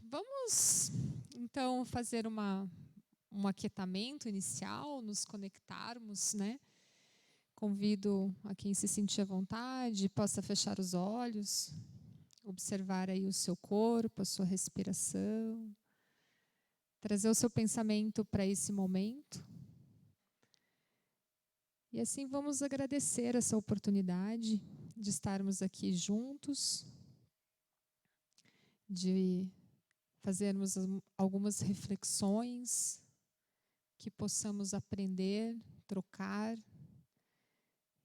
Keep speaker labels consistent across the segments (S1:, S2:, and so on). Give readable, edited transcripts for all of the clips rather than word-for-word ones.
S1: Vamos, então, fazer um aquietamento inicial, nos conectarmos, né? Convido a quem se sentir à vontade, possa fechar os olhos, observar aí o seu corpo, a sua respiração, trazer o seu pensamento para esse momento. E assim vamos agradecer essa oportunidade de estarmos aqui juntos, de fazermos algumas reflexões, que possamos aprender, trocar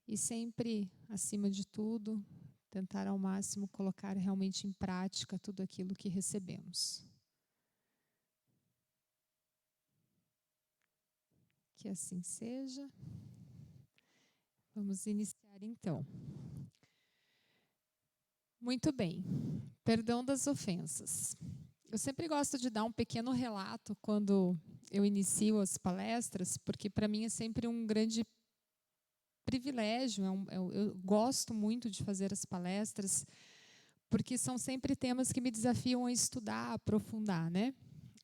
S1: e sempre, acima de tudo, tentar ao máximo colocar realmente em prática tudo aquilo que recebemos. Que assim seja. Vamos iniciar então. Muito bem. Perdão das ofensas. Eu sempre gosto de dar um pequeno relato quando eu inicio as palestras, porque para mim é sempre um grande privilégio. Eu gosto muito de fazer as palestras, porque são sempre temas que me desafiam a estudar, a aprofundar, né?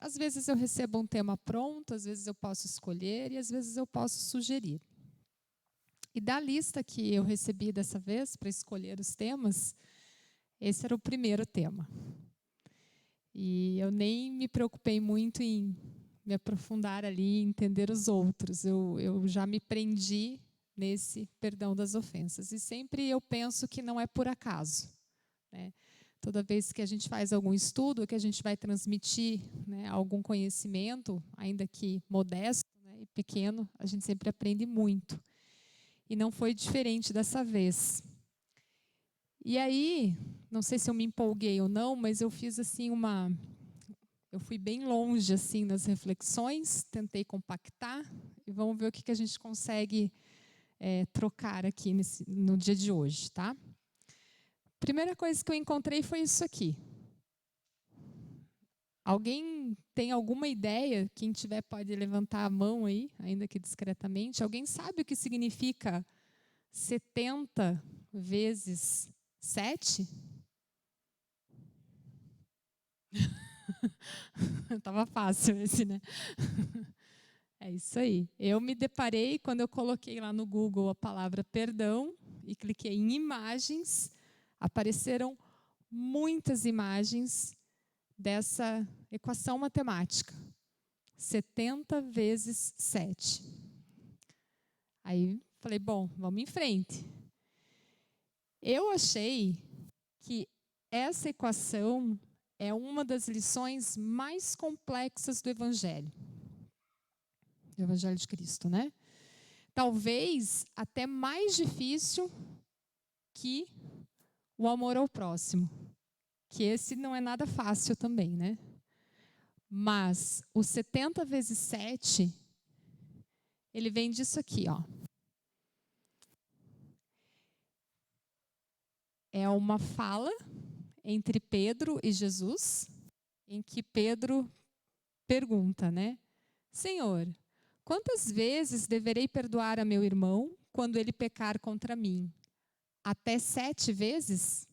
S1: Às vezes eu recebo um tema pronto, às vezes eu posso escolher e às vezes eu posso sugerir. E da lista que eu recebi dessa vez para escolher os temas, esse era o primeiro tema. E eu nem me preocupei muito em me aprofundar ali, entender os outros. Eu já me prendi nesse perdão das ofensas. E sempre eu penso que não é por acaso, né? Toda vez que a gente faz algum estudo, que a gente vai transmitir, né, algum conhecimento, ainda que modesto, né, e pequeno, a gente sempre aprende muito. E não foi diferente dessa vez. E aí, não sei se eu me empolguei ou não, mas eu fiz assim eu fui bem longe assim nas reflexões, tentei compactar e vamos ver o que a gente consegue trocar aqui no dia de hoje, tá? Primeira coisa que eu encontrei foi isso aqui. Alguém tem alguma ideia? Quem tiver pode levantar a mão aí, ainda que discretamente. Alguém sabe o que significa 70 vezes 7? Tava fácil esse, né? É isso aí. Eu me deparei quando eu coloquei lá no Google a palavra perdão e cliquei em imagens, apareceram muitas imagens dessa equação matemática. 70 vezes 7. Aí falei, bom, vamos em frente. Eu achei que essa equação é uma das lições mais complexas do Evangelho de Cristo, né? Talvez até mais difícil que o amor ao próximo, que esse não é nada fácil também, né? Mas o 70 vezes 7, ele vem disso aqui, ó. É uma fala entre Pedro e Jesus, em que Pedro pergunta, né? Senhor, quantas vezes deverei perdoar a meu irmão quando ele pecar contra mim? Até 7 vezes?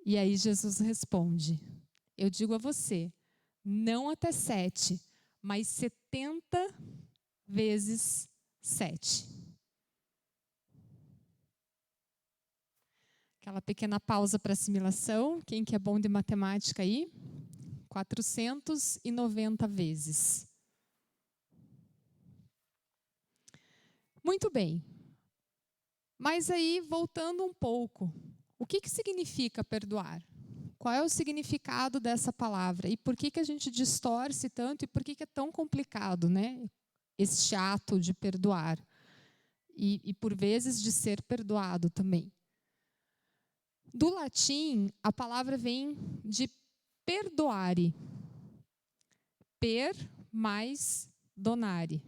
S1: E aí Jesus responde, eu digo a você, não até 7, mas 70 vezes 7. Aquela pequena pausa para assimilação. Quem que é bom de matemática aí? 490 vezes. Muito bem. Mas aí, voltando um pouco, o que significa perdoar? Qual é o significado dessa palavra? E por que a gente distorce tanto? E por que é tão complicado, né? Este ato de perdoar. E por vezes de ser perdoado também. Do latim, a palavra vem de perdoare. Per mais donare.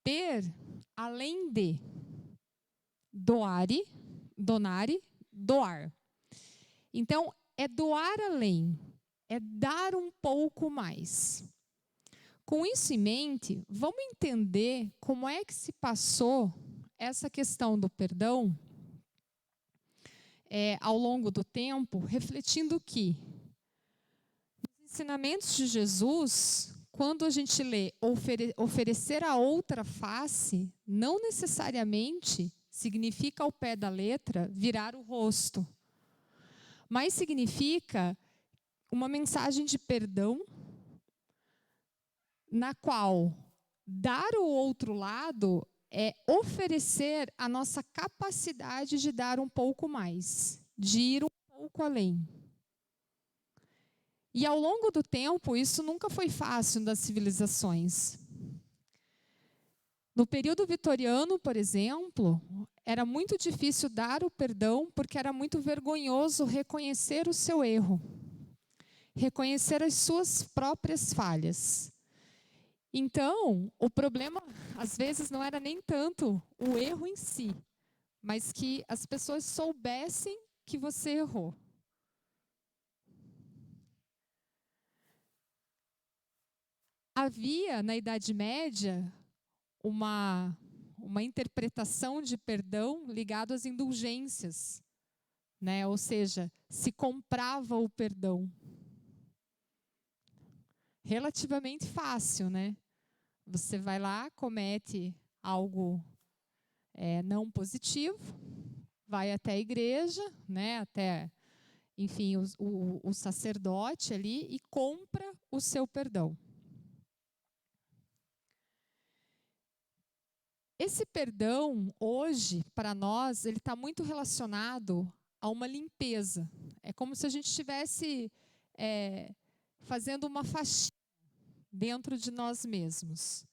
S1: Per, além de. Doare, donare, doar. Então, é doar além. É dar um pouco mais. Com isso em mente, vamos entender como é que se passou essa questão do perdão ao longo do tempo, refletindo que os ensinamentos de Jesus, quando a gente lê oferecer a outra face, não necessariamente significa ao pé da letra virar o rosto, mas significa uma mensagem de perdão, na qual dar o outro lado é oferecer a nossa capacidade de dar um pouco mais, de ir um pouco além. E ao longo do tempo, isso nunca foi fácil nas civilizações. No período vitoriano, por exemplo, era muito difícil dar o perdão porque era muito vergonhoso reconhecer o seu erro, reconhecer as suas próprias falhas. Então, o problema, às vezes, não era nem tanto o erro em si, mas que as pessoas soubessem que você errou. Havia, na Idade Média, uma interpretação de perdão ligada às indulgências, né? Ou seja, se comprava o perdão. Relativamente fácil, né? Você vai lá, comete algo não positivo, vai até a igreja, né? Até, enfim, o sacerdote ali e compra o seu perdão. Esse perdão, hoje, para nós, ele está muito relacionado a uma limpeza. É como se a gente estivesse fazendo uma faxina dentro de nós mesmos.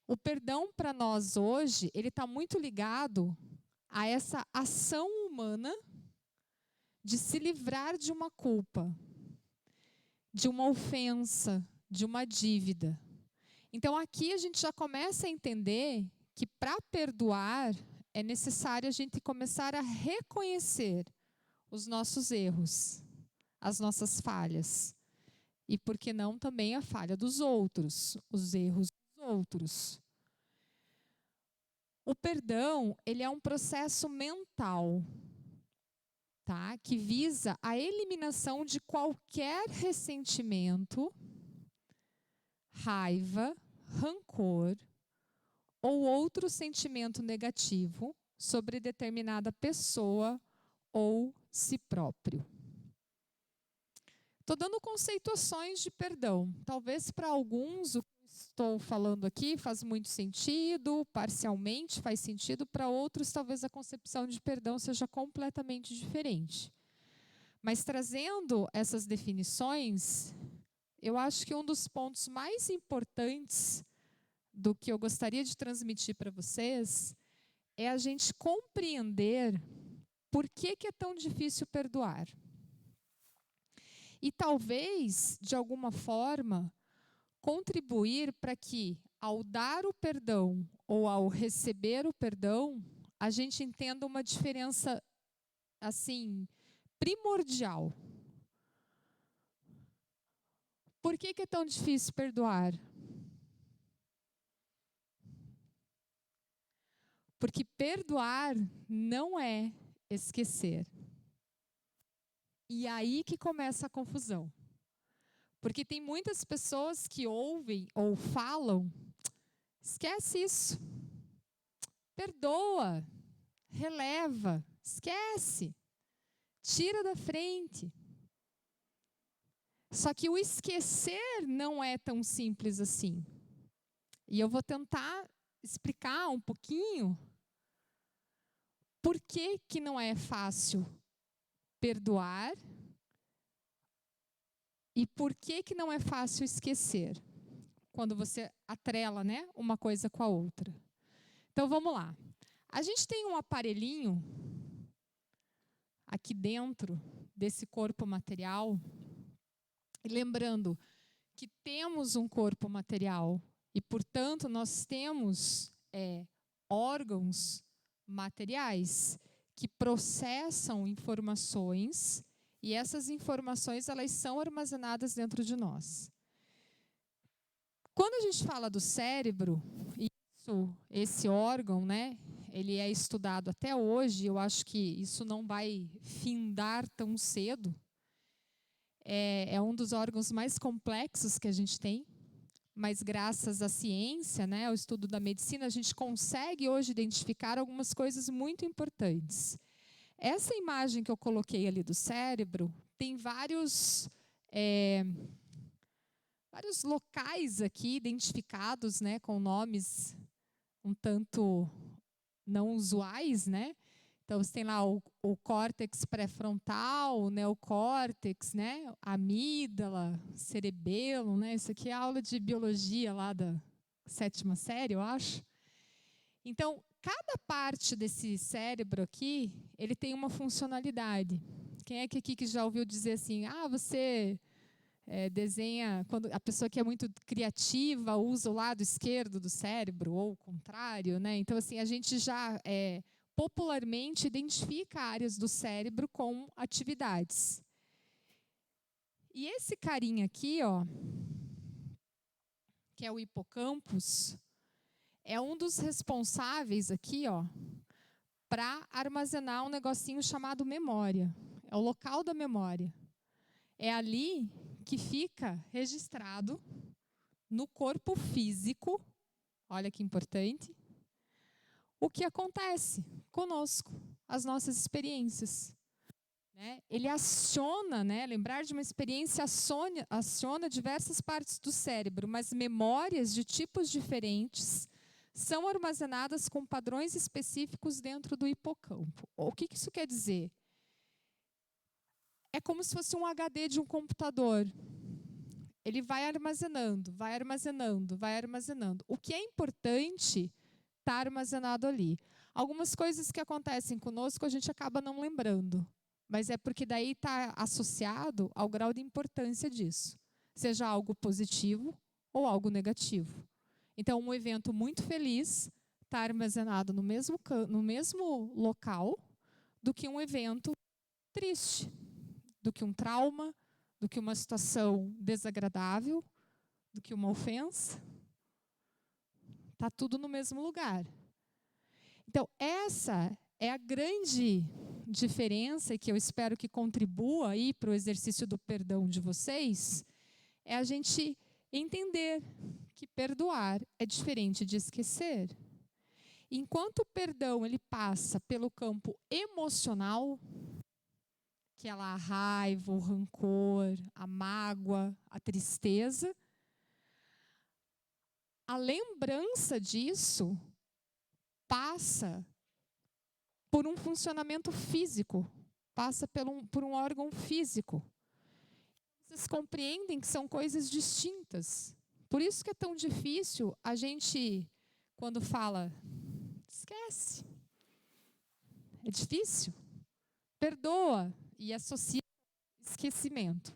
S1: O perdão para nós hoje, ele está muito ligado a essa ação humana de se livrar de uma culpa, de uma ofensa, de uma dívida. Então aqui a gente já começa a entender que para perdoar é necessário a gente começar a reconhecer os nossos erros, as nossas falhas. E por que não também a falha dos outros, os erros dos outros. O perdão, ele é um processo mental, tá? Que visa a eliminação de qualquer ressentimento, raiva, rancor ou outro sentimento negativo sobre determinada pessoa ou si próprio. Estou dando conceituações de perdão. Talvez para alguns o que estou falando aqui faz muito sentido, parcialmente faz sentido, para outros talvez a concepção de perdão seja completamente diferente. Mas trazendo essas definições, eu acho que um dos pontos mais importantes do que eu gostaria de transmitir para vocês é a gente compreender por que é tão difícil perdoar. E talvez, de alguma forma, contribuir para que, ao dar o perdão ou ao receber o perdão, a gente entenda uma diferença, assim, primordial. Por que é tão difícil perdoar? Porque perdoar não é esquecer. E aí que começa a confusão. Porque tem muitas pessoas que ouvem ou falam, esquece isso, perdoa, releva, esquece, tira da frente. Só que o esquecer não é tão simples assim. E eu vou tentar explicar um pouquinho por que que não é fácil perdoar e por que que não é fácil esquecer, quando você atrela, né, uma coisa com a outra. Então vamos lá. A gente tem um aparelhinho aqui dentro desse corpo material, e lembrando que temos um corpo material e, portanto, nós temos órgãos materiais que processam informações e essas informações elas são armazenadas dentro de nós. Quando a gente fala do cérebro, esse órgão, né, ele é estudado até hoje, eu acho que isso não vai findar tão cedo. É um dos órgãos mais complexos que a gente tem, mas graças à ciência, né, ao estudo da medicina, a gente consegue hoje identificar algumas coisas muito importantes. Essa imagem que eu coloquei ali do cérebro tem vários locais aqui identificados, né, com nomes um tanto não usuais, né? Então, você tem lá o córtex pré-frontal, o neocórtex, né? Amígdala, cerebelo, né? Isso aqui é aula de biologia lá da 7ª série, eu acho. Então, cada parte desse cérebro aqui, ele tem uma funcionalidade. Quem é que aqui que já ouviu dizer assim, você desenha, quando a pessoa que é muito criativa usa o lado esquerdo do cérebro, ou o contrário, né? Então, assim, a gente já popularmente identifica áreas do cérebro com atividades. E esse carinha aqui, ó, que é o hipocampus, é um dos responsáveis aqui, ó, para armazenar um negocinho chamado memória. É o local da memória. É ali que fica registrado no corpo físico, olha que importante, o que acontece conosco, as nossas experiências. Né? Ele aciona, né? Lembrar de uma experiência aciona diversas partes do cérebro, mas memórias de tipos diferentes são armazenadas com padrões específicos dentro do hipocampo. O que isso quer dizer? É como se fosse um HD de um computador. Ele vai armazenando, vai armazenando, vai armazenando. O que é importante está armazenado ali. Algumas coisas que acontecem conosco a gente acaba não lembrando, mas é porque daí está associado ao grau de importância disso, seja algo positivo ou algo negativo. Então, um evento muito feliz está armazenado no mesmo local do que um evento triste, do que um trauma, do que uma situação desagradável, do que uma ofensa. Está tudo no mesmo lugar. Então, essa é a grande diferença que eu espero que contribua aí para o exercício do perdão de vocês, é a gente entender que perdoar é diferente de esquecer. Enquanto o perdão ele passa pelo campo emocional, que é lá a raiva, o rancor, a mágoa, a tristeza, a lembrança disso passa por um funcionamento físico, passa por um órgão físico. Vocês compreendem que são coisas distintas. Por isso que é tão difícil a gente, quando fala, esquece. É difícil. Perdoa e associa esquecimento.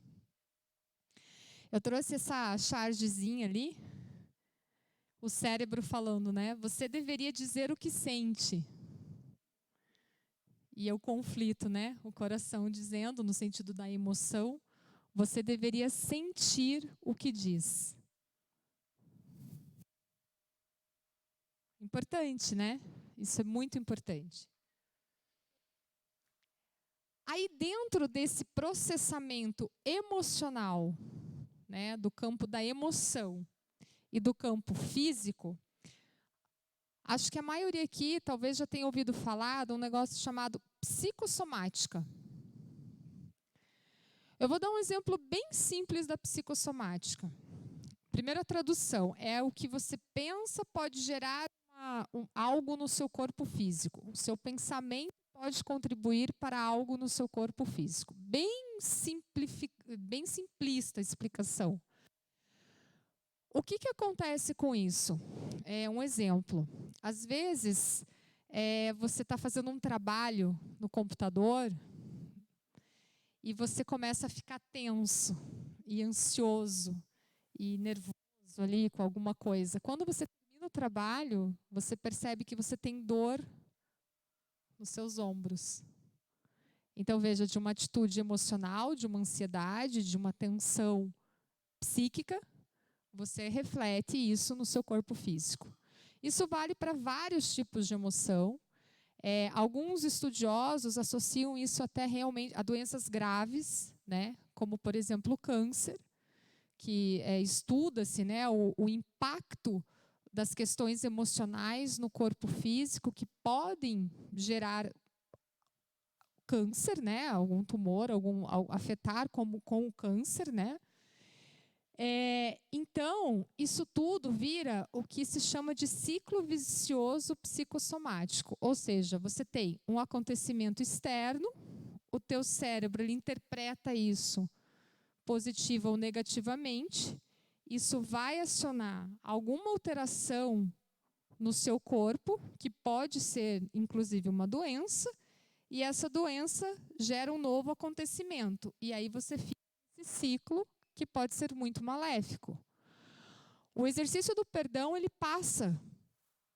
S1: Eu trouxe essa chargezinha ali, o cérebro falando, né? Você deveria dizer o que sente. E o conflito, né? O coração dizendo, no sentido da emoção, você deveria sentir o que diz. Importante, né? Isso é muito importante. Aí, dentro desse processamento emocional, né, do campo da emoção e do campo físico, acho que a maioria aqui talvez já tenha ouvido falar de um negócio chamado psicossomática. Eu vou dar um exemplo bem simples da psicossomática. Primeira tradução, é o que você pensa pode gerar algo no seu corpo físico. O seu pensamento pode contribuir para algo no seu corpo físico. Bem simplista a explicação. O que acontece com isso? Um exemplo. Às vezes, você está fazendo um trabalho no computador e você começa a ficar tenso e ansioso e nervoso ali com alguma coisa. Quando você termina o trabalho, você percebe que você tem dor nos seus ombros. Então, veja, de uma atitude emocional, de uma ansiedade, de uma tensão psíquica, você reflete isso no seu corpo físico. Isso vale para vários tipos de emoção, Alguns estudiosos associam isso até realmente a doenças graves, né? Como, por exemplo, o câncer, que estuda-se, né, o impacto das questões emocionais no corpo físico que podem gerar câncer, né, algum tumor, afetar com o câncer, né? Então, isso tudo vira o que se chama de ciclo vicioso psicossomático, ou seja, você tem um acontecimento externo, o teu cérebro ele interpreta isso positiva ou negativamente, isso vai acionar alguma alteração no seu corpo, que pode ser inclusive uma doença, e essa doença gera um novo acontecimento, e aí você fica nesse ciclo que pode ser muito maléfico. O exercício do perdão, ele passa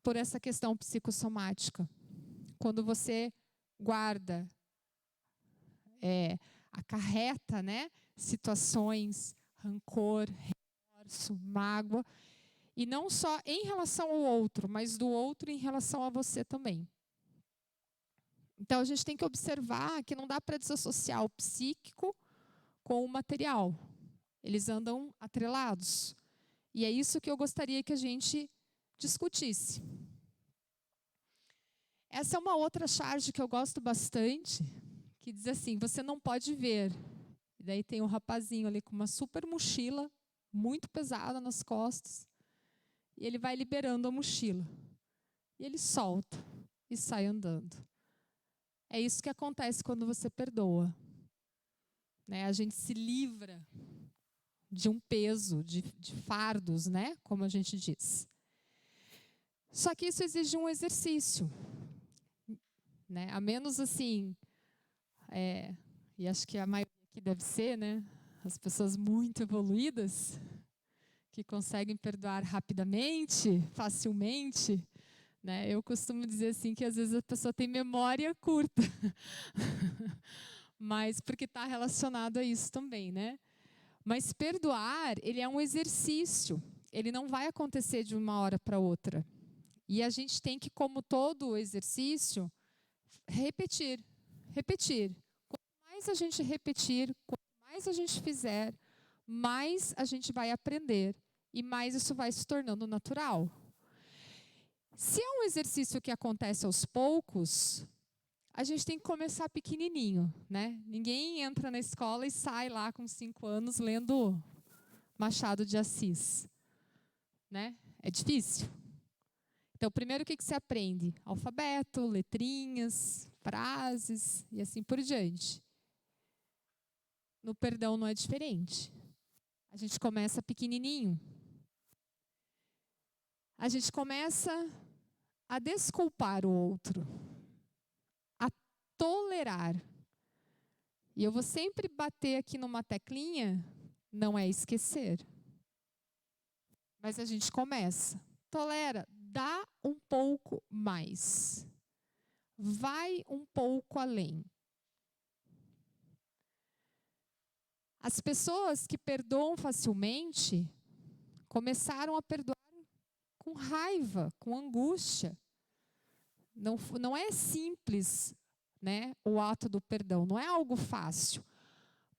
S1: por essa questão psicossomática. Quando você guarda, acarreta, né, situações, rancor, remorso, mágoa, e não só em relação ao outro, mas do outro em relação a você também. Então, a gente tem que observar que não dá para desassociar o psíquico com o material. Eles andam atrelados. E é isso que eu gostaria que a gente discutisse. Essa é uma outra charge que eu gosto bastante, que diz assim, você não pode ver. E daí tem um rapazinho ali com uma super mochila, muito pesada nas costas, e ele vai liberando a mochila. E ele solta e sai andando. É isso que acontece quando você perdoa. Né? A gente se livra de um peso, de fardos, né? Como a gente diz. Só que isso exige um exercício. Né? A menos assim, e acho que a maioria aqui deve ser, né? As pessoas muito evoluídas, que conseguem perdoar rapidamente, facilmente. Né? Eu costumo dizer assim que às vezes a pessoa tem memória curta. Mas porque está relacionado a isso também, né? Mas perdoar, ele é um exercício. Ele não vai acontecer de uma hora para outra. E a gente tem que, como todo exercício, repetir, repetir. Quanto mais a gente repetir, quanto mais a gente fizer, mais a gente vai aprender e mais isso vai se tornando natural. Se é um exercício que acontece aos poucos, a gente tem que começar pequenininho, né? Ninguém entra na escola e sai lá com 5 anos lendo Machado de Assis, né? É difícil. Então, primeiro o que se aprende? Alfabeto, letrinhas, frases e assim por diante. No perdão não é diferente. A gente começa pequenininho. A gente começa a desculpar o outro, a tolerar. E eu vou sempre bater aqui numa teclinha, não é esquecer. Mas a gente começa. Tolera, dá um pouco mais. Vai um pouco além. As pessoas que perdoam facilmente começaram a perdoar com raiva, com angústia. Não é simples, né, o ato do perdão, não é algo fácil,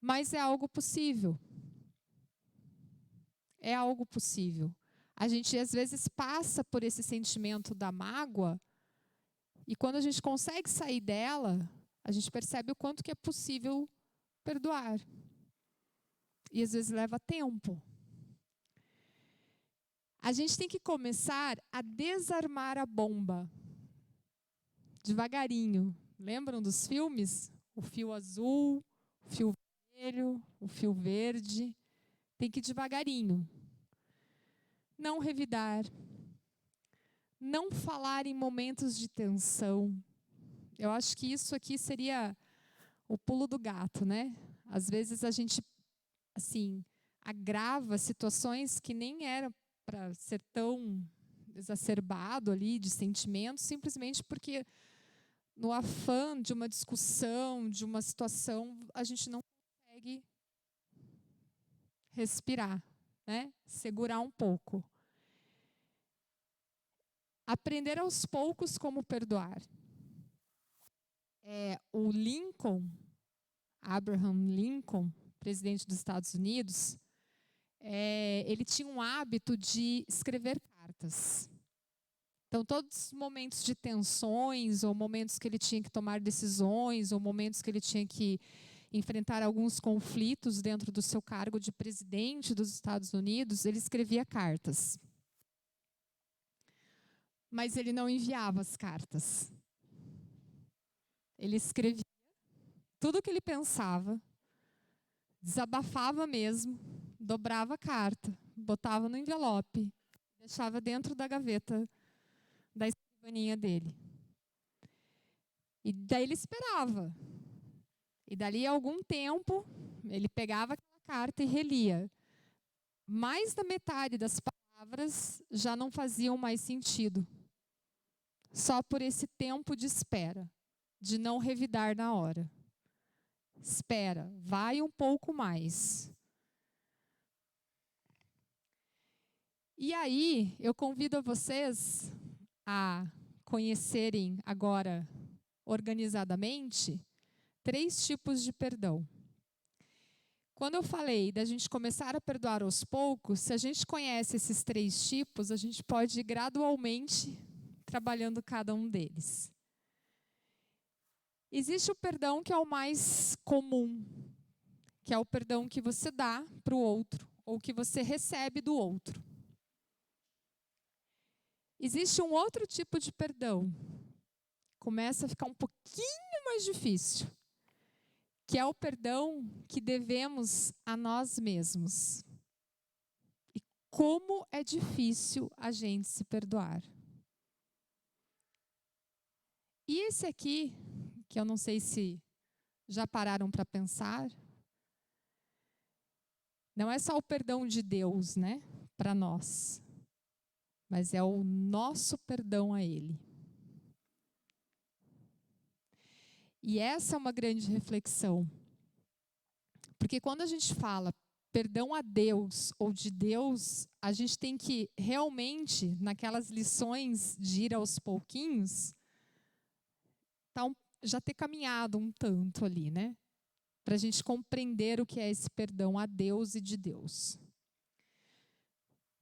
S1: mas é algo possível. É algo possível. A gente às vezes passa por esse sentimento da mágoa e quando a gente consegue sair dela, a gente percebe o quanto que é possível perdoar. E às vezes leva tempo. A gente tem que começar a desarmar a bomba. Devagarinho. Lembram dos filmes? O fio azul, o fio vermelho, o fio verde. Tem que ir devagarinho. Não revidar. Não falar em momentos de tensão. Eu acho que isso aqui seria o pulo do gato, né? Às vezes a gente, assim, agrava situações que nem era para ser tão exacerbado ali de sentimentos, simplesmente porque no afã de uma discussão, de uma situação, a gente não consegue respirar, né? Segurar um pouco. Aprender aos poucos como perdoar. O Lincoln, Abraham Lincoln, presidente dos Estados Unidos, ele tinha um hábito de escrever cartas. Então, todos os momentos de tensões, ou momentos que ele tinha que tomar decisões, ou momentos que ele tinha que enfrentar alguns conflitos dentro do seu cargo de presidente dos Estados Unidos, ele escrevia cartas. Mas ele não enviava as cartas. Ele escrevia tudo o que ele pensava, desabafava mesmo, dobrava a carta, botava no envelope, deixava dentro da gaveta da escrivaninha dele. E daí ele esperava. E dali a algum tempo, ele pegava aquela carta e relia. Mais da metade das palavras já não faziam mais sentido. Só por esse tempo de espera, de não revidar na hora. Espera, vai um pouco mais. E aí, eu convido a vocês a conhecerem agora, organizadamente, 3 tipos de perdão. Quando eu falei da gente começar a perdoar aos poucos, se a gente conhece esses 3 tipos, a gente pode ir gradualmente trabalhando cada um deles. Existe o perdão que é o mais comum, que é o perdão que você dá para o outro, ou que você recebe do outro. Existe um outro tipo de perdão, começa a ficar um pouquinho mais difícil, que é o perdão que devemos a nós mesmos. E como é difícil a gente se perdoar. E esse aqui, que eu não sei se já pararam para pensar, não é só o perdão de Deus, né, para nós, mas é o nosso perdão a Ele. E essa é uma grande reflexão. Porque quando a gente fala perdão a Deus ou de Deus, a gente tem que realmente, naquelas lições de ir aos pouquinhos, já ter caminhado um tanto ali, né? Para a gente compreender o que é esse perdão a Deus e de Deus.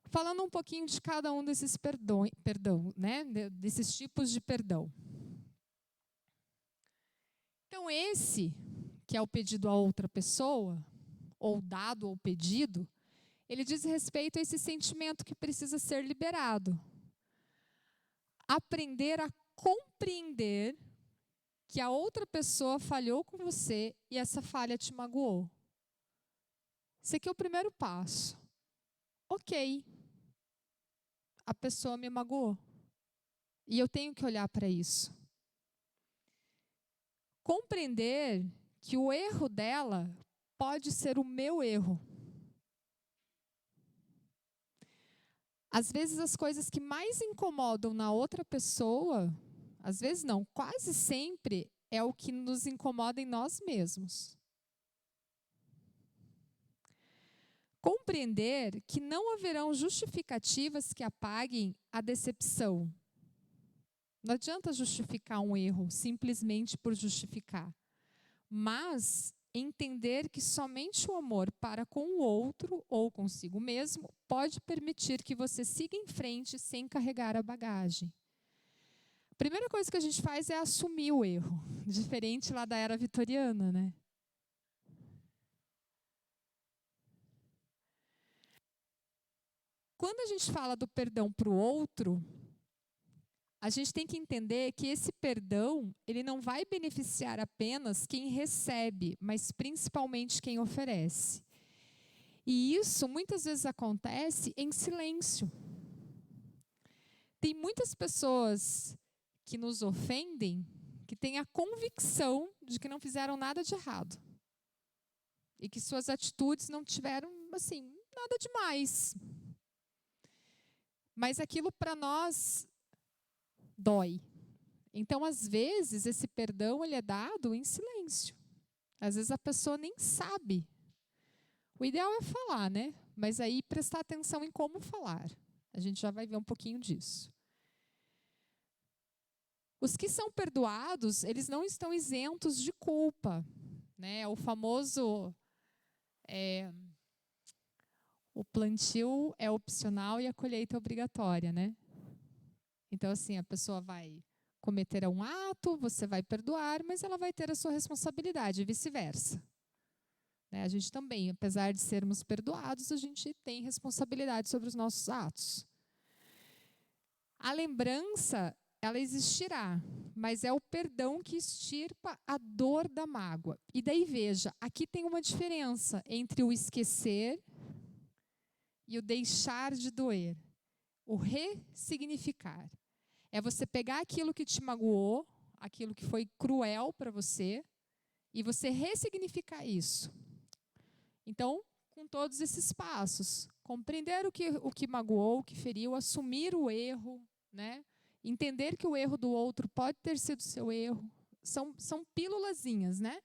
S1: Falando um pouquinho de cada um desses perdão, né? Desses tipos de perdão. Então, esse, que é o pedido a outra pessoa, ou dado ou pedido, ele diz respeito a esse sentimento que precisa ser liberado. Aprender a compreender que a outra pessoa falhou com você e essa falha te magoou. Esse aqui é o primeiro passo. Ok, a pessoa me magoou. E eu tenho que olhar para isso. Compreender que o erro dela pode ser o meu erro. Às vezes as coisas que mais incomodam na outra pessoa, às vezes não, quase sempre é o que nos incomoda em nós mesmos. Compreender que não haverão justificativas que apaguem a decepção. Não adianta justificar um erro simplesmente por justificar. Mas entender que somente o amor para com o outro ou consigo mesmo pode permitir que você siga em frente sem carregar a bagagem. A primeira coisa que a gente faz é assumir o erro, diferente lá da era vitoriana, né? Quando a gente fala do perdão para o outro, a gente tem que entender que esse perdão, ele não vai beneficiar apenas quem recebe, mas principalmente quem oferece. E isso muitas vezes acontece em silêncio. Tem muitas pessoas que nos ofendem, que têm a convicção de que não fizeram nada de errado. E que suas atitudes não tiveram, assim, nada demais. Mas aquilo para nós dói. Então, às vezes, esse perdão ele é dado em silêncio. Às vezes a pessoa nem sabe. O ideal é falar, né? Mas aí prestar atenção em como falar. A gente já vai ver um pouquinho disso. Os que são perdoados, eles não estão isentos de culpa, né? O famoso o plantio é opcional e a colheita é obrigatória, né? Então, assim, a pessoa vai cometer um ato, você vai perdoar, mas ela vai ter a sua responsabilidade, e vice-versa. Né? A gente também, apesar de sermos perdoados, a gente tem responsabilidade sobre os nossos atos. A lembrança, ela existirá, mas é o perdão que extirpa a dor da mágoa. E daí, veja, aqui tem uma diferença entre o esquecer e o deixar de doer. O ressignificar. É você pegar aquilo que te magoou, aquilo que foi cruel para você, e você ressignificar isso. Então, com todos esses passos, compreender o que magoou, o que feriu, assumir o erro, né? Entender que o erro do outro pode ter sido seu erro. São pílulazinhas, né?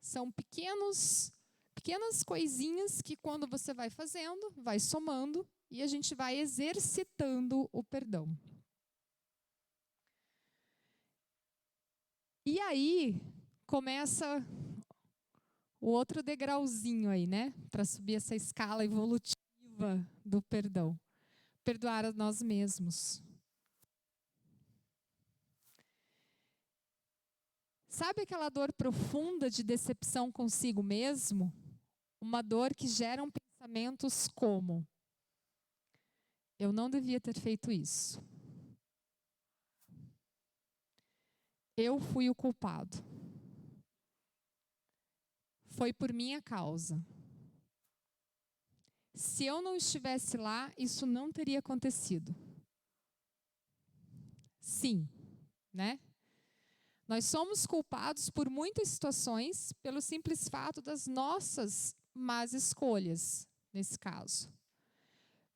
S1: São pequenas coisinhas que quando você vai fazendo, vai somando e a gente vai exercitando o perdão. E aí começa o outro degrauzinho aí, né? Para subir essa escala evolutiva do perdão. Perdoar a nós mesmos. Sabe aquela dor profunda de decepção consigo mesmo? Uma dor que gera pensamentos como: eu não devia ter feito isso. Eu fui o culpado. Foi por minha causa. Se eu não estivesse lá, isso não teria acontecido. Sim, né? Nós somos culpados por muitas situações pelo simples fato das nossas más escolhas, nesse caso.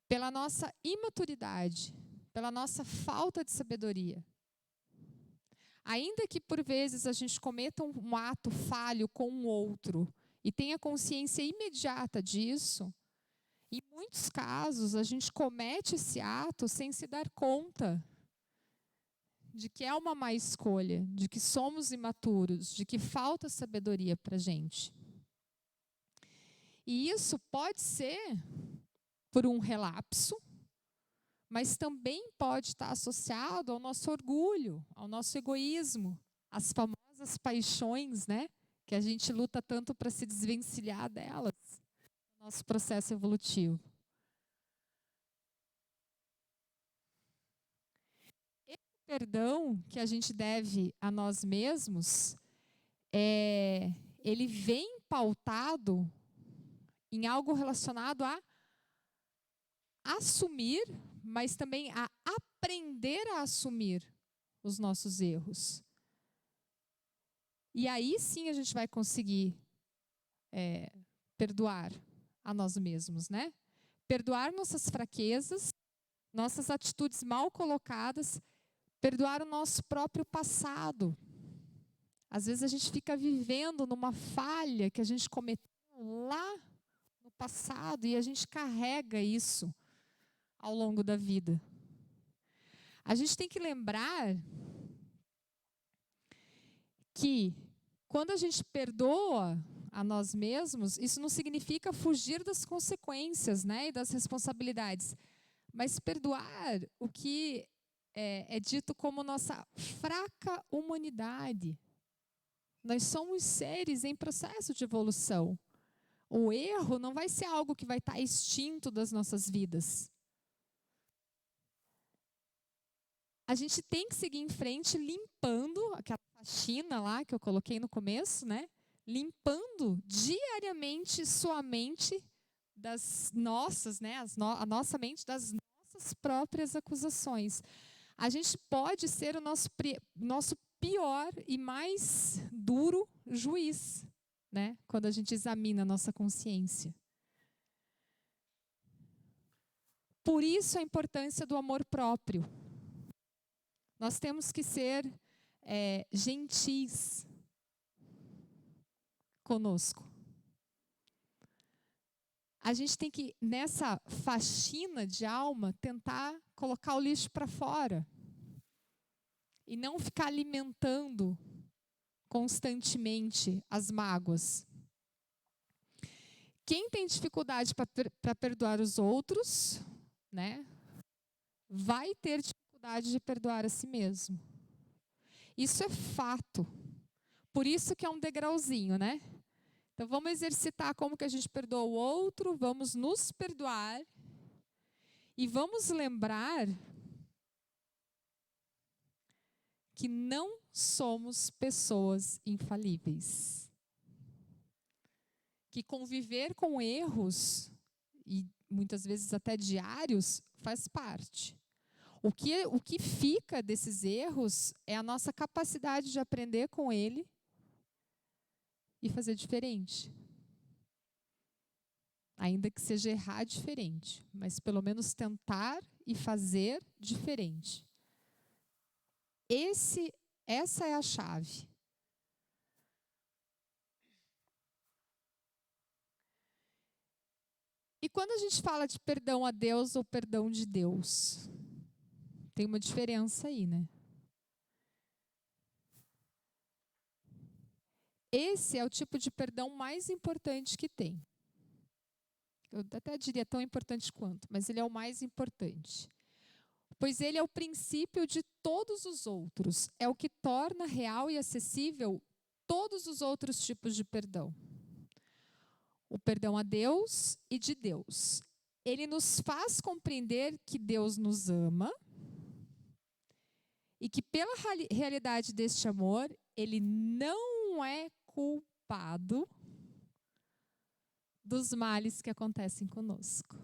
S1: Pela nossa imaturidade, pela nossa falta de sabedoria. Ainda que por vezes a gente cometa um ato falho com um outro e tenha consciência imediata disso, em muitos casos a gente comete esse ato sem se dar conta de que é uma má escolha, de que somos imaturos, de que falta sabedoria para a gente. E isso pode ser por um relapso, mas também pode estar associado ao nosso orgulho, ao nosso egoísmo, às famosas paixões, né? Que a gente luta tanto para se desvencilhar delas, no nosso processo evolutivo. Esse perdão que a gente deve a nós mesmos, ele vem pautado em algo relacionado a assumir, mas também a aprender a assumir os nossos erros. E aí sim a gente vai conseguir perdoar a nós mesmos, né? Perdoar nossas fraquezas, nossas atitudes mal colocadas, perdoar o nosso próprio passado. Às vezes a gente fica vivendo numa falha que a gente cometeu lá no passado e a gente carrega isso ao longo da vida. A gente tem que lembrar que quando a gente perdoa a nós mesmos, isso não significa fugir das consequências, né, e das responsabilidades, mas perdoar o que é dito como nossa fraca humanidade. Nós somos seres em processo de evolução. O erro não vai ser algo que vai estar extinto das nossas vidas. A gente tem que seguir em frente limpando aquela faxina lá que eu coloquei no começo, né? Limpando diariamente sua mente das nossas, né? A nossa mente das nossas próprias acusações. A gente pode ser o nosso pior e mais duro juiz, né? Quando a gente examina a nossa consciência. Por isso a importância do amor próprio. Nós temos que ser gentis conosco. A gente tem que, nessa faxina de alma, tentar colocar o lixo para fora. e não ficar alimentando constantemente as mágoas. Quem tem dificuldade para perdoar os outros, né, vai ter dificuldade de perdoar a si mesmo. Isso é fato. Por isso que é um degrauzinho, né? Então vamos exercitar como que a gente perdoa o outro, vamos nos perdoar e vamos lembrar que não somos pessoas infalíveis. Que conviver com erros, e muitas vezes até diários, faz parte. O que fica desses erros é a nossa capacidade de aprender com ele e fazer diferente. Ainda que seja errar diferente, mas pelo menos tentar e fazer diferente. Essa é a chave. E quando a gente fala de perdão a Deus ou perdão de Deus, tem uma diferença aí, né? Esse é o tipo de perdão mais importante que tem. Eu até diria tão importante quanto, mas ele é o mais importante. Pois ele é o princípio de todos os outros. É o que torna real e acessível todos os outros tipos de perdão. O perdão a Deus e de Deus. Ele nos faz compreender que Deus nos ama e que pela realidade deste amor, ele não é culpado dos males que acontecem conosco.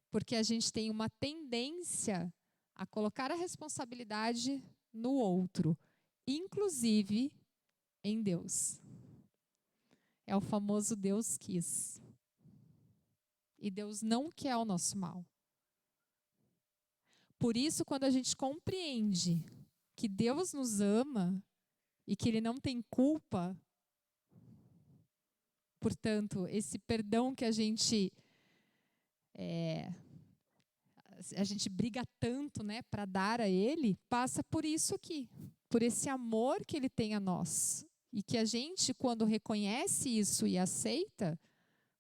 S1: Porque a gente tem uma tendência a colocar a responsabilidade no outro, inclusive em Deus. É o famoso Deus quis. E Deus não quer o nosso mal. Por isso, quando a gente compreende que Deus nos ama e que Ele não tem culpa, portanto, esse perdão que a gente briga tanto, né, para dar a Ele, passa por isso aqui, por esse amor que Ele tem a nós. E que a gente, quando reconhece isso e aceita,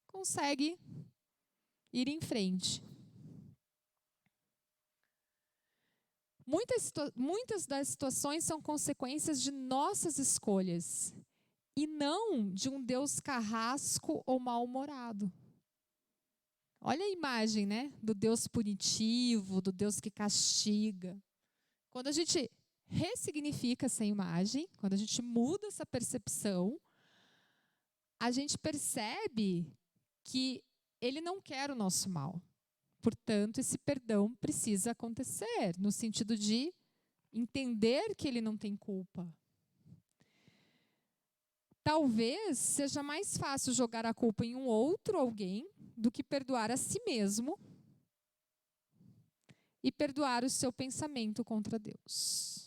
S1: consegue ir em frente. Muitas das situações são consequências de nossas escolhas e não de um Deus carrasco ou mal-humorado. Olha a imagem, né, do Deus punitivo, do Deus que castiga. Quando a gente ressignifica essa imagem, quando a gente muda essa percepção, a gente percebe que Ele não quer o nosso mal. Portanto, esse perdão precisa acontecer, no sentido de entender que Ele não tem culpa. Talvez seja mais fácil jogar a culpa em um outro alguém do que perdoar a si mesmo e perdoar o seu pensamento contra Deus.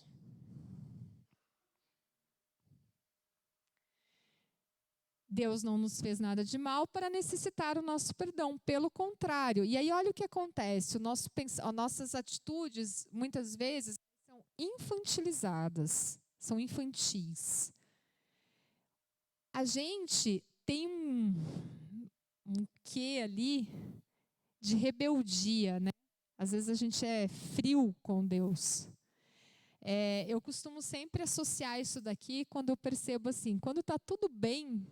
S1: Deus não nos fez nada de mal para necessitar o nosso perdão, pelo contrário. E aí olha o que acontece, as nossas atitudes muitas vezes são infantilizadas, são infantis. A gente tem um quê ali de rebeldia, né? Às vezes a gente é frio com Deus. Eu costumo sempre associar isso daqui quando eu percebo assim, quando está tudo bem,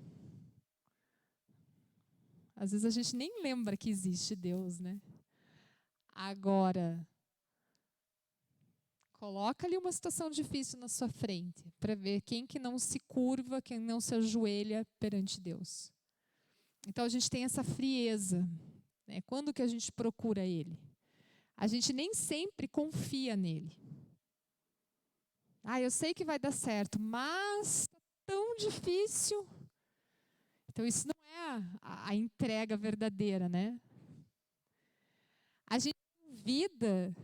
S1: às vezes a gente nem lembra que existe Deus, né? Agora, coloca ali uma situação difícil na sua frente, para ver quem que não se curva, quem não se ajoelha perante Deus. Então a gente tem essa frieza, né? Quando que a gente procura Ele? A gente nem sempre confia nele. Eu sei que vai dar certo, mas está tão difícil. Então isso não é a entrega verdadeira, né? A gente duvida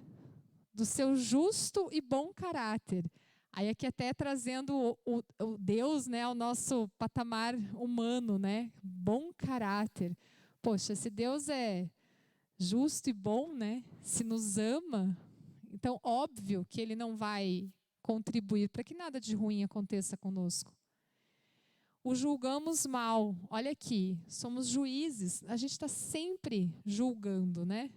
S1: do seu justo e bom caráter. Aí aqui até trazendo o Deus, né, ao nosso patamar humano, né? Bom caráter. Poxa, se Deus é justo e bom, né? Se nos ama, então óbvio que Ele não vai contribuir para que nada de ruim aconteça conosco. O julgamos mal. Olha aqui, somos juízes. A gente está sempre julgando, né?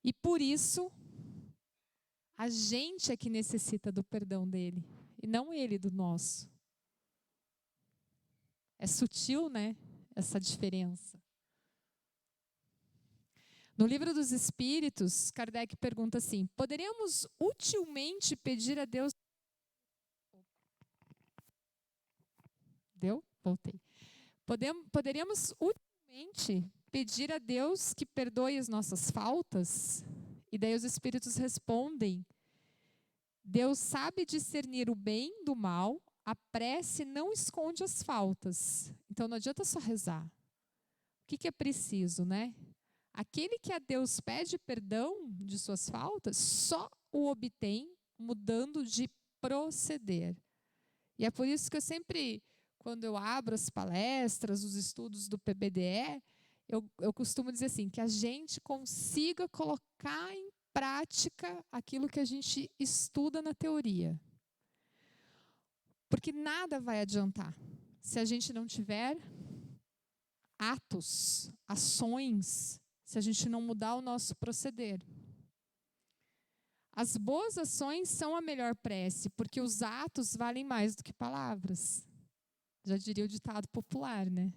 S1: E por isso, a gente é que necessita do perdão dele, e não ele do nosso. É sutil, né? Essa diferença. No Livro dos Espíritos, Kardec pergunta assim: poderíamos utilmente pedir a Deus... Deu? Voltei. Poderíamos utilmente pedir a Deus que perdoe as nossas faltas? E daí os Espíritos respondem: Deus sabe discernir o bem do mal, a prece não esconde as faltas. Então não adianta só rezar. O que é preciso, né? Aquele que a Deus pede perdão de suas faltas, só o obtém mudando de proceder. E é por isso que eu sempre, quando eu abro as palestras, os estudos do PBDE, eu costumo dizer assim, que a gente consiga colocar em prática aquilo que a gente estuda na teoria. Porque nada vai adiantar se a gente não tiver atos, ações, se a gente não mudar o nosso proceder. As boas ações são a melhor prece, porque os atos valem mais do que palavras. Já diria o ditado popular, né?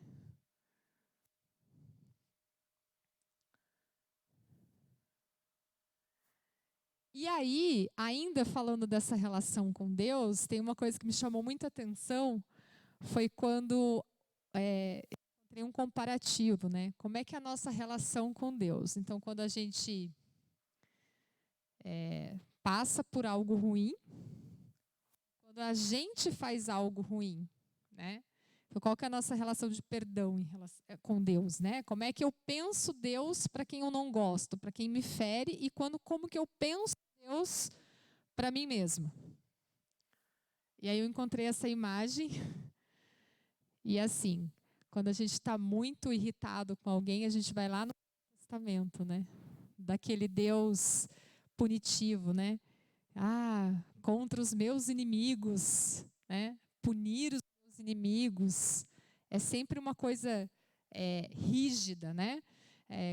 S1: E aí, ainda falando dessa relação com Deus, tem uma coisa que me chamou muita atenção, foi quando encontrei um comparativo, né? Como é que é a nossa relação com Deus? Então, quando a gente passa por algo ruim, quando a gente faz algo ruim, né? Então, qual que é a nossa relação de perdão com Deus, né? Como é que eu penso Deus para quem eu não gosto, para quem me fere, e como que eu penso Deus para mim mesma? E aí eu encontrei essa imagem e assim, quando a gente está muito irritado com alguém, a gente vai lá no Testamento, né? Daquele Deus punitivo, né? Contra os meus inimigos, né? Punir os meus inimigos. É sempre uma coisa rígida, né?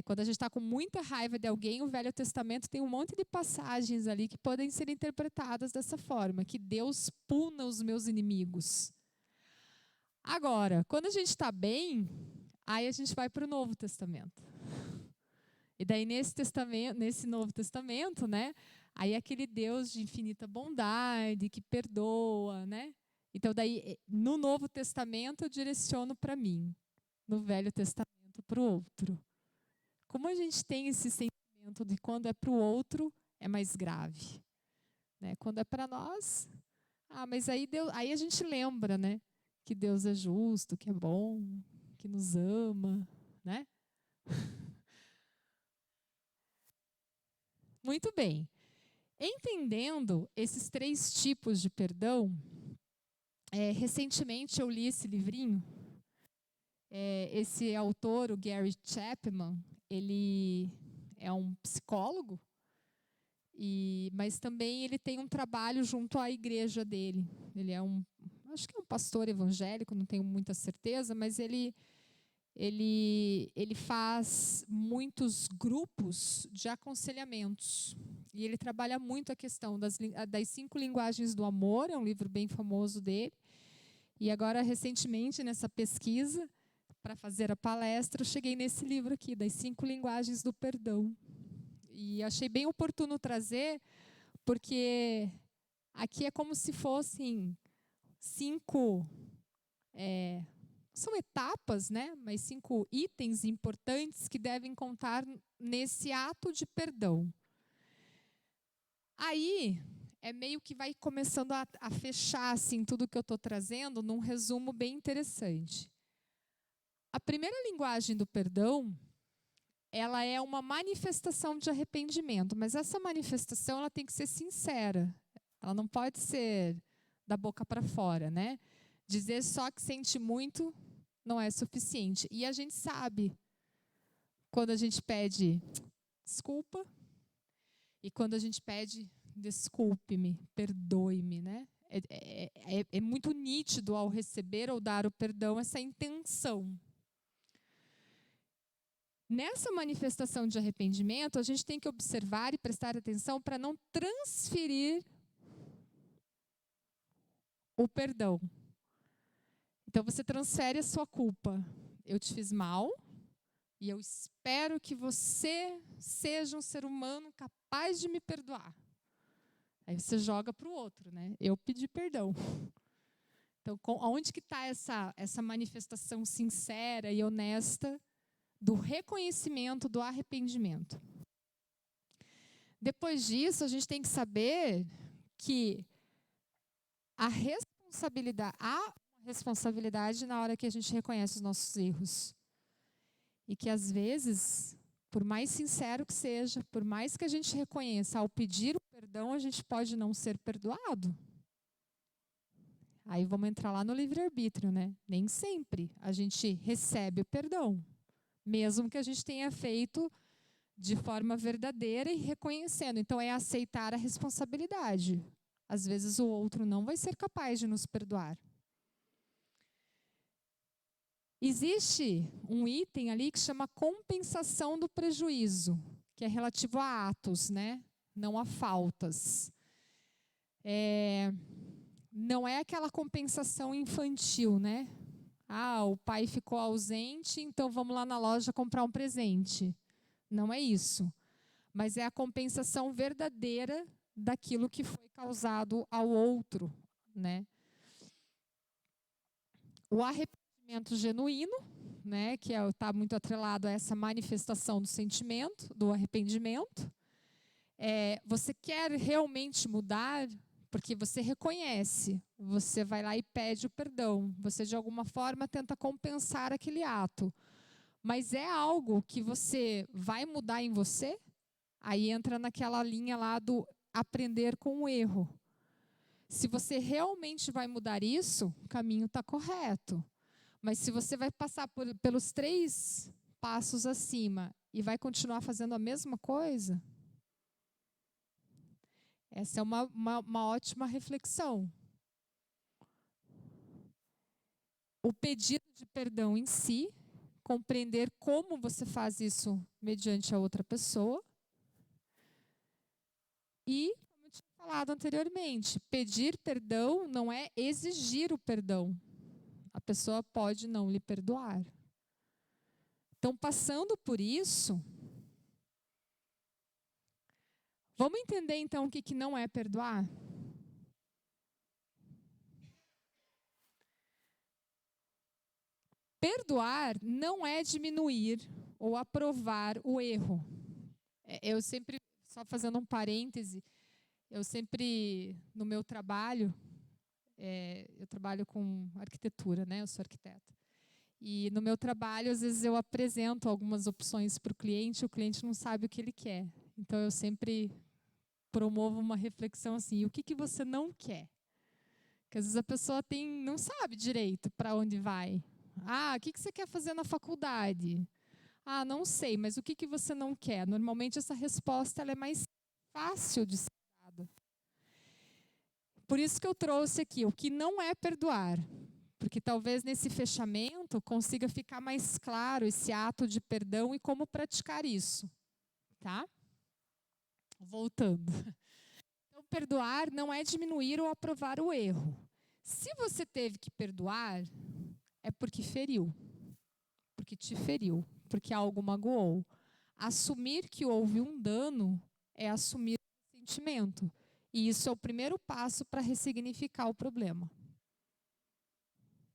S1: Quando a gente está com muita raiva de alguém, o Velho Testamento tem um monte de passagens ali que podem ser interpretadas dessa forma, que Deus puna os meus inimigos. Agora, quando a gente está bem, aí a gente vai para o Novo Testamento. E daí nesse Novo Testamento, né? Aí é aquele Deus de infinita bondade, que perdoa, né? Então daí no Novo Testamento eu direciono para mim, no Velho Testamento para o outro. Como a gente tem esse sentimento de quando é para o outro é mais grave, né? Quando é para nós, mas aí a gente lembra, né? Que Deus é justo, que é bom, que nos ama, né? Muito bem. Entendendo esses 3 tipos de perdão, recentemente eu li esse livrinho. Esse autor, o Gary Chapman, ele é um psicólogo, mas também ele tem um trabalho junto à igreja dele. Ele acho que é um pastor evangélico, não tenho muita certeza, mas ele faz muitos grupos de aconselhamentos. E ele trabalha muito a questão das 5 linguagens do amor, é um livro bem famoso dele. E agora, recentemente, nessa pesquisa, para fazer a palestra, eu cheguei nesse livro aqui, das 5 linguagens do perdão. E achei bem oportuno trazer, porque aqui é como se fossem 5... são etapas, né? Mas 5 itens importantes que devem contar nesse ato de perdão. Aí é meio que vai começando a fechar assim, tudo que eu estou trazendo num resumo bem interessante. A primeira linguagem do perdão, ela é uma manifestação de arrependimento, mas essa manifestação ela tem que ser sincera. Ela não pode ser da boca para fora, né? Dizer só que sente muito não é suficiente. E a gente sabe quando a gente pede desculpa e quando a gente pede desculpe-me, perdoe-me, né? É muito nítido ao receber ou dar o perdão essa intenção. Nessa manifestação de arrependimento, a gente tem que observar e prestar atenção para não transferir o perdão. Então você transfere a sua culpa. Eu te fiz mal e eu espero que você seja um ser humano capaz de me perdoar. Aí você joga para o outro, né? Eu pedi perdão. Então, onde que está essa manifestação sincera e honesta do reconhecimento, do arrependimento? Depois disso, a gente tem que saber que há uma responsabilidade na hora que a gente reconhece os nossos erros. E que, às vezes, por mais sincero que seja, por mais que a gente reconheça, ao pedir o perdão, a gente pode não ser perdoado. Aí vamos entrar lá no livre-arbítrio, né? Nem sempre a gente recebe o perdão, mesmo que a gente tenha feito de forma verdadeira e reconhecendo. Então, é aceitar a responsabilidade. Às vezes o outro não vai ser capaz de nos perdoar. Existe um item ali que chama compensação do prejuízo, que é relativo a atos, né? Não a faltas. Não é aquela compensação infantil, né? Ah, o pai ficou ausente, então vamos lá na loja comprar um presente. Não é isso. Mas é a compensação verdadeira daquilo que foi causado ao outro, né? O arrependimento genuíno, né, que está muito atrelado a essa manifestação do sentimento, do arrependimento. Você quer realmente mudar, porque você reconhece, você vai lá e pede o perdão, você de alguma forma tenta compensar aquele ato. Mas é algo que você vai mudar em você? Aí entra naquela linha lá do aprender com o erro. Se você realmente vai mudar isso, o caminho está correto. Mas se você vai passar pelos 3 passos acima e vai continuar fazendo a mesma coisa, essa é uma ótima reflexão. O pedido de perdão em si, compreender como você faz isso mediante a outra pessoa. E, como eu tinha falado anteriormente, pedir perdão não é exigir o perdão. A pessoa pode não lhe perdoar. Então, passando por isso, vamos entender então o que não é perdoar? Perdoar não é diminuir ou aprovar o erro. Eu sempre, só fazendo um parêntese, eu sempre, no meu trabalho, eu trabalho com arquitetura, né? Eu sou arquiteta. E no meu trabalho, às vezes eu apresento algumas opções para o cliente não sabe o que ele quer. Então eu sempre promovo uma reflexão assim, o que você não quer? Porque às vezes a pessoa não sabe direito para onde vai. Ah, o que você quer fazer na faculdade? Ah, não sei, mas o que você não quer? Normalmente essa resposta ela é mais fácil de ser dada. Por isso que eu trouxe aqui o que não é perdoar. Porque talvez nesse fechamento consiga ficar mais claro esse ato de perdão e como praticar isso. Tá? Voltando. Então, perdoar não é diminuir ou aprovar o erro. Se você teve que perdoar, é porque feriu. Porque te feriu. Porque algo magoou. Assumir que houve um dano é assumir o sentimento. E isso é o primeiro passo para ressignificar o problema.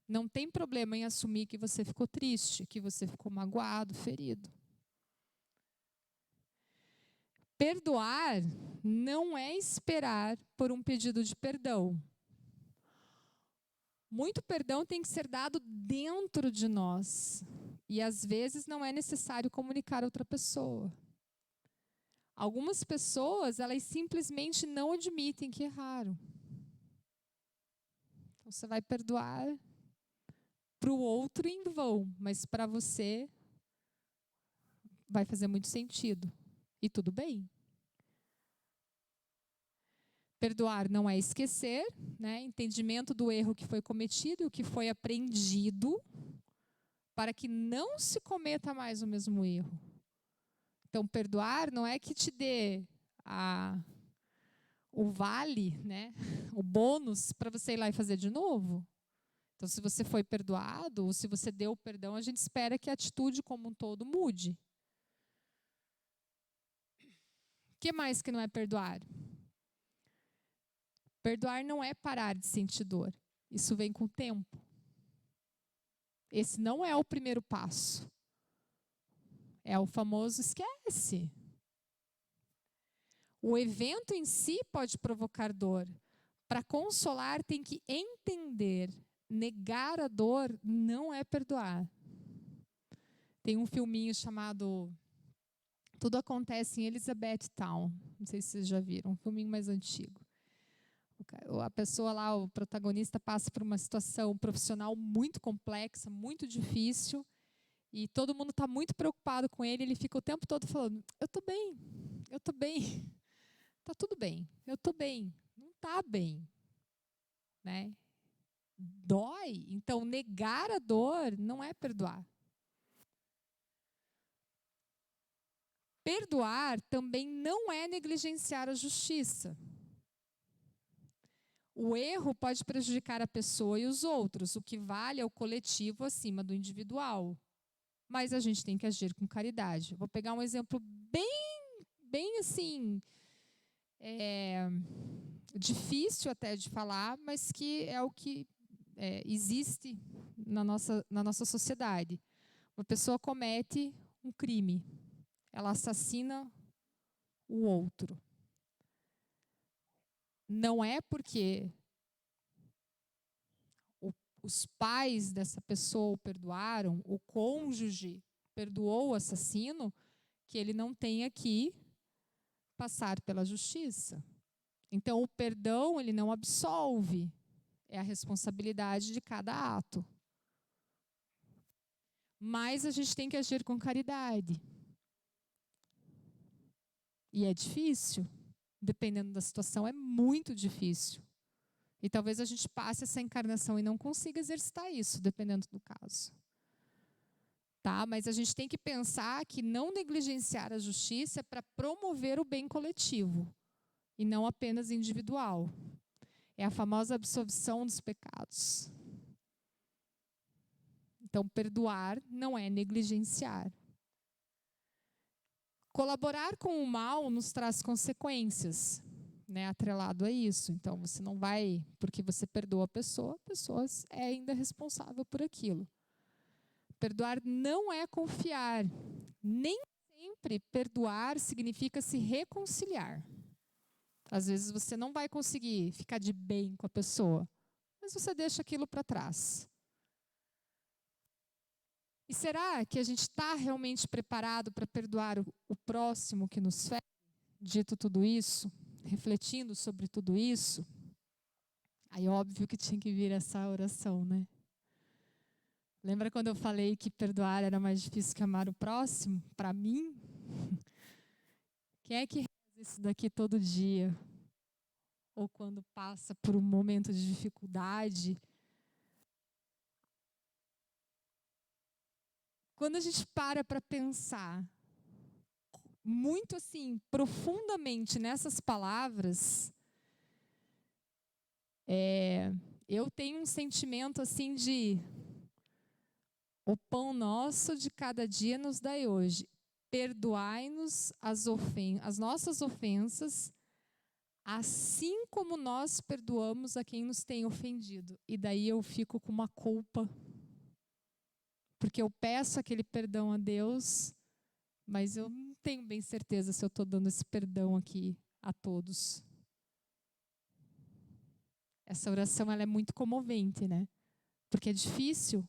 S1: Não tem problema em assumir que você ficou triste, que você ficou magoado, ferido. Perdoar não é esperar por um pedido de perdão. Muito perdão tem que ser dado dentro de nós. E às vezes não é necessário comunicar a outra pessoa. Algumas pessoas, elas simplesmente não admitem que erraram. Então você vai perdoar para o outro em vão, mas para você vai fazer muito sentido. E tudo bem. Perdoar não é esquecer, né? Entendimento do erro que foi cometido e o que foi aprendido para que não se cometa mais o mesmo erro. Então, perdoar não é que te dê o vale, né? O bônus para você ir lá e fazer de novo. Então, se você foi perdoado, ou se você deu perdão, a gente espera que a atitude como um todo mude. O que mais que não é perdoar? Perdoar não é parar de sentir dor. Isso vem com o tempo. Esse não é o primeiro passo. É o famoso esquece. O evento em si pode provocar dor. Para consolar, tem que entender. Negar a dor não é perdoar. Tem um filminho chamado Tudo Acontece em Elizabethtown. Não sei se vocês já viram. Um filminho mais antigo. A pessoa lá, o protagonista, passa por uma situação profissional muito complexa, muito difícil. E todo mundo está muito preocupado com ele. Ele fica o tempo todo falando, eu estou bem, está tudo bem, eu estou bem. Não está bem. Né? Dói. Então, negar a dor não é perdoar. Perdoar também não é negligenciar a justiça. O erro pode prejudicar a pessoa e os outros. O que vale é o coletivo acima do individual. Mas a gente tem que agir com caridade. Vou pegar um exemplo bem assim, difícil até de falar, mas que é o que existe na nossa sociedade. Uma pessoa comete um crime. Ela assassina o outro. Não é porque os pais dessa pessoa o perdoaram, o cônjuge perdoou o assassino, que ele não tenha que passar pela justiça. Então, o perdão, ele não absolve. É a responsabilidade de cada ato. Mas a gente tem que agir com caridade. E é difícil. Dependendo da situação, é muito difícil. E talvez a gente passe essa encarnação e não consiga exercitar isso, dependendo do caso. Tá? Mas a gente tem que pensar que não negligenciar a justiça é para promover o bem coletivo e não apenas individual. É a famosa absolvição dos pecados. Então, perdoar não é negligenciar. Colaborar com o mal nos traz consequências, né, atrelado a isso. Então, você não vai, porque você perdoa a pessoa é ainda responsável por aquilo. Perdoar não é confiar. Nem sempre perdoar significa se reconciliar. Às vezes você não vai conseguir ficar de bem com a pessoa, mas você deixa aquilo para trás. E será que a gente está realmente preparado para perdoar o próximo que nos fere? Dito tudo isso, refletindo sobre tudo isso, aí óbvio que tinha que vir essa oração, né? Lembra quando eu falei que perdoar era mais difícil que amar o próximo? Para mim, quem é que reza isso daqui todo dia? Ou quando passa por um momento de dificuldade? Quando a gente para pensar muito assim, profundamente nessas palavras, eu tenho um sentimento assim de o pão nosso de cada dia nos dai hoje. Perdoai-nos as nossas ofensas, assim como nós perdoamos a quem nos tem ofendido. E daí eu fico com uma culpa, porque eu peço aquele perdão a Deus, mas eu não tenho bem certeza se eu estou dando esse perdão aqui a todos. Essa oração ela é muito comovente, né? Porque é difícil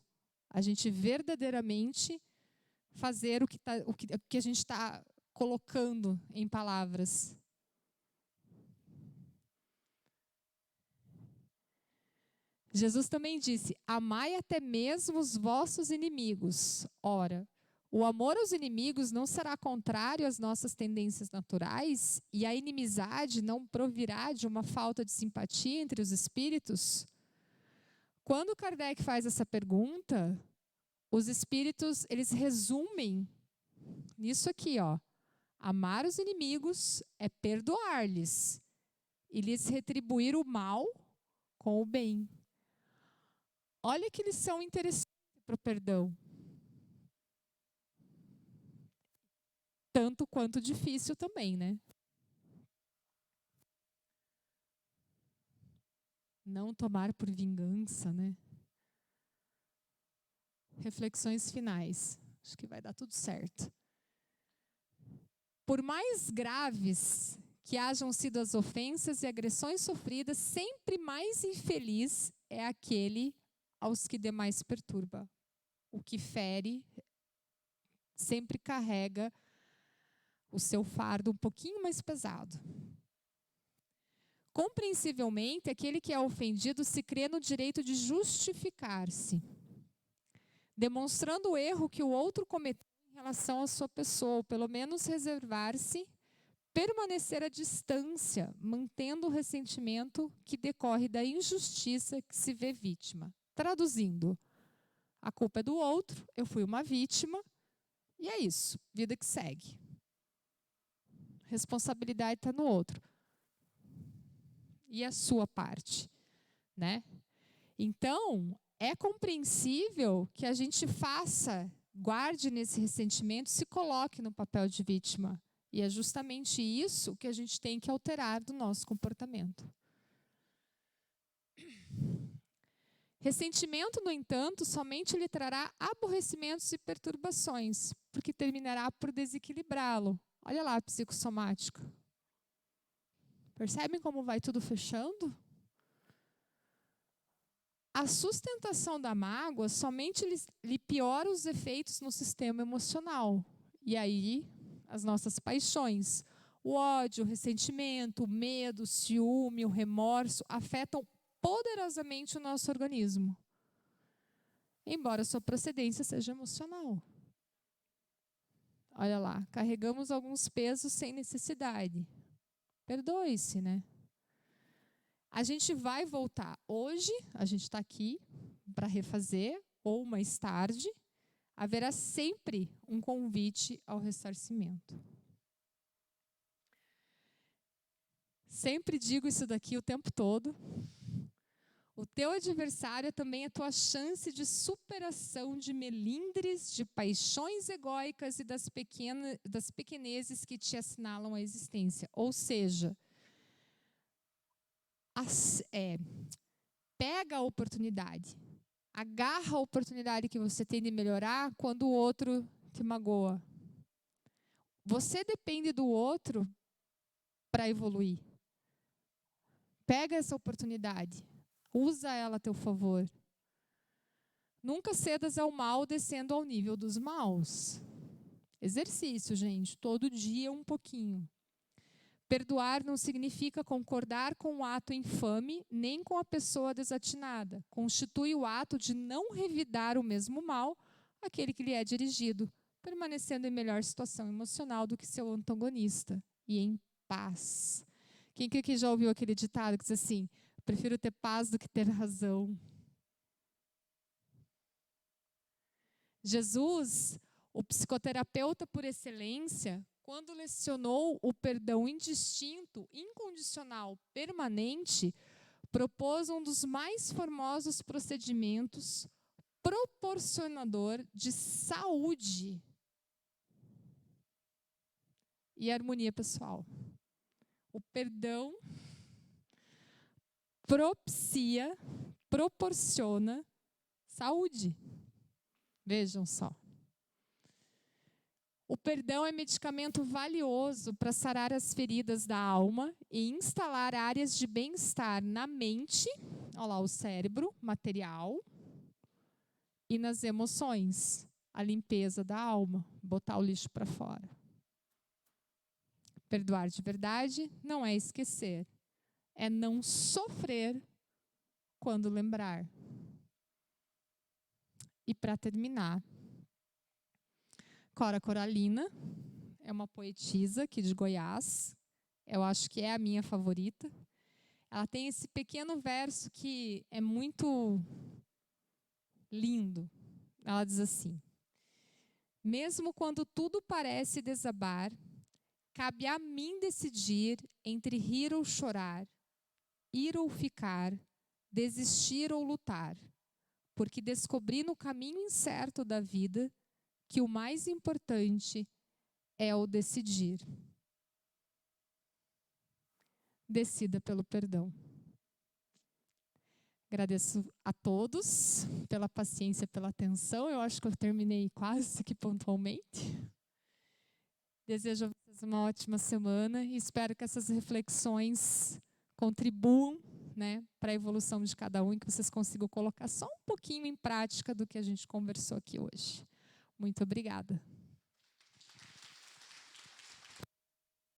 S1: a gente verdadeiramente fazer o que a gente está colocando em palavras. Jesus também disse, amai até mesmo os vossos inimigos. Ora, O amor aos inimigos não será contrário às nossas tendências naturais e a inimizade não provirá de uma falta de simpatia entre os espíritos? Quando Kardec faz essa pergunta, os espíritos, eles resumem nisso aqui, ó. Amar os inimigos é perdoar-lhes e lhes retribuir o mal com o bem. Olha que lição interessante para o perdão. Tanto quanto difícil também, né? Não tomar por vingança, né? Reflexões finais. Acho que vai dar tudo certo. Por mais graves que hajam sido as ofensas e agressões sofridas, sempre mais infeliz é aquele aos que demais perturba. O que fere sempre carrega o seu fardo um pouquinho mais pesado. Compreensivelmente, aquele que é ofendido se crê no direito de justificar-se, demonstrando o erro que o outro cometeu em relação à sua pessoa, ou pelo menos reservar-se, permanecer à distância, mantendo o ressentimento que decorre da injustiça que se vê vítima. Traduzindo, a culpa é do outro, eu fui uma vítima, e é isso, vida que segue. Responsabilidade está no outro. E a sua parte, né? Então, é compreensível que a gente guarde nesse ressentimento, se coloque no papel de vítima. E é justamente isso que a gente tem que alterar do nosso comportamento. Ressentimento, no entanto, somente lhe trará aborrecimentos e perturbações, porque terminará por desequilibrá-lo. Olha lá a psicossomática. Percebem como vai tudo fechando? A sustentação da mágoa somente lhe piora os efeitos no sistema emocional. E aí, as nossas paixões, o ódio, o ressentimento, o medo, o ciúme, o remorso, afetam poderosamente o nosso organismo. Embora sua procedência seja emocional. Olha lá, carregamos alguns pesos sem necessidade. Perdoe-se, né? A gente vai voltar. Hoje, a gente está aqui para refazer, ou mais tarde, haverá sempre um convite ao ressarcimento. Sempre digo isso daqui o tempo todo. O teu adversário é também a tua chance de superação de melindres, de paixões egóicas e das pequenezes que te assinalam a existência. Ou seja, pega a oportunidade, agarra a oportunidade que você tem de melhorar quando o outro te magoa. Você depende do outro para evoluir. Pega essa oportunidade, usa ela a teu favor. Nunca cedas ao mal descendo ao nível dos maus. Exercício, gente, todo dia um pouquinho. Perdoar não significa concordar com o ato infame, nem com a pessoa desatinada. Constitui o ato de não revidar o mesmo mal àquele que lhe é dirigido, permanecendo em melhor situação emocional do que seu antagonista e em paz. Quem que aqui já ouviu aquele ditado que diz assim: prefiro ter paz do que ter razão? Jesus, o psicoterapeuta por excelência, quando lecionou o perdão indistinto, incondicional, permanente, propôs um dos mais formosos procedimentos proporcionador de saúde e harmonia pessoal. O perdão proporciona saúde. Vejam só. O perdão é medicamento valioso para sarar as feridas da alma e instalar áreas de bem-estar na mente, olha lá, o cérebro material, e nas emoções, a limpeza da alma, botar o lixo para fora. Perdoar de verdade não é esquecer, é não sofrer quando lembrar. E para terminar, Cora Coralina é uma poetisa aqui de Goiás. Eu acho que é a minha favorita. Ela tem esse pequeno verso que é muito lindo. Ela diz assim: mesmo quando tudo parece desabar, cabe a mim decidir entre rir ou chorar, ir ou ficar, desistir ou lutar, porque descobri no caminho incerto da vida que o mais importante é o decidir. Decida pelo perdão. Agradeço a todos pela paciência, pela atenção. Eu acho que eu terminei quase que pontualmente. Desejo a vocês uma ótima semana e espero que essas reflexões contribuam, né, para a evolução de cada um e que vocês consigam colocar só um pouquinho em prática do que a gente conversou aqui hoje. Muito obrigada.